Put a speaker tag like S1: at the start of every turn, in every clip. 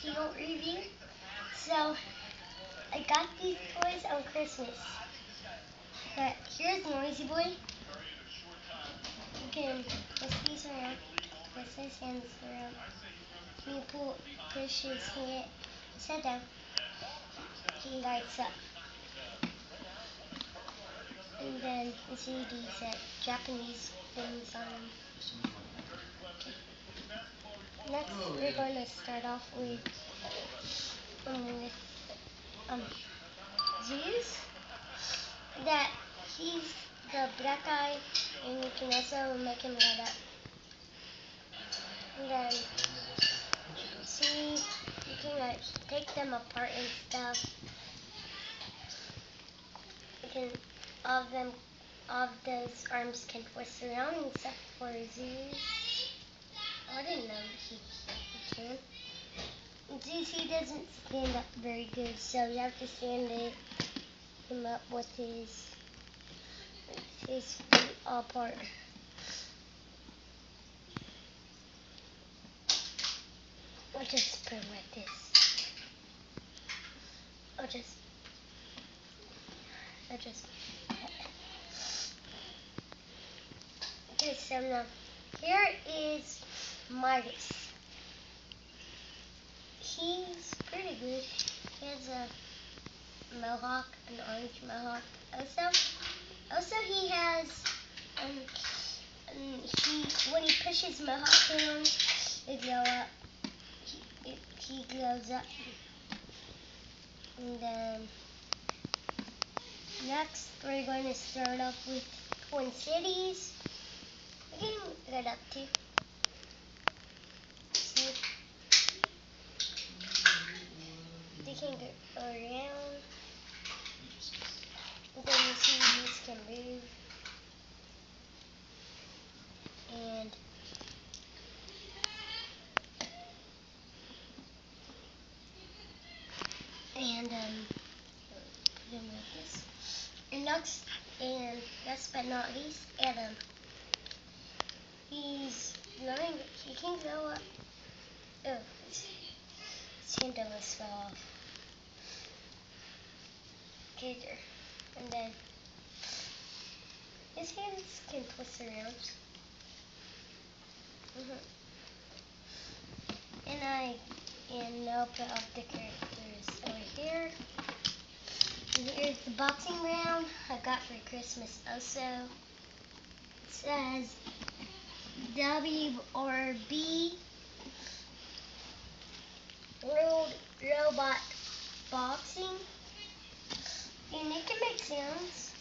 S1: Steel review. So, I got these toys on Christmas. But here's Noisy Boy. You can twist these around, twist his hands around. When you push his head down, he lights up. And then you see these Japanese things on him. Okay. Next, we're going to start off with Zeus. That he's the black guy, and you can also make him light up. And then, see, you can take them apart and stuff. You can, all of those arms can twist around except for Zeus. I didn't know he can. Zeus, he doesn't stand up very good, so you have to stand him up with his feet all apart. I'll just put him like this. I'll just. Okay, so now here is Midas. He's pretty good. He has a mohawk, an orange mohawk. Also he has when he pushes mohawk down, it glow up. He glows up. And then next we're going to start off with Twin Cities. You can get up too. See? They can go around. And then you see these can move. And put them like this. And next, last but not least, Adam. He can go up. Oh, his handle fell off. Okay, there. And then his hands can twist around. And I'll put up the characters over here. And here's the boxing round I got for Christmas also. It says W or B World Robot Boxing. And it can make sounds.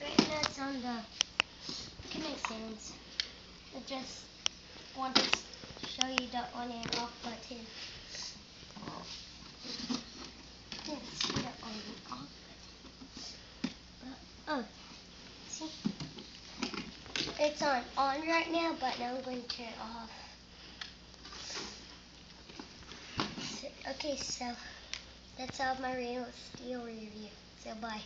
S1: Right now it's on it can make sounds. I just want to show you the on and off button. You can see the on and off button. Oh, see? It's on right now, but now I'm going to turn it off. Okay, so that's all my Real Steel review. So bye.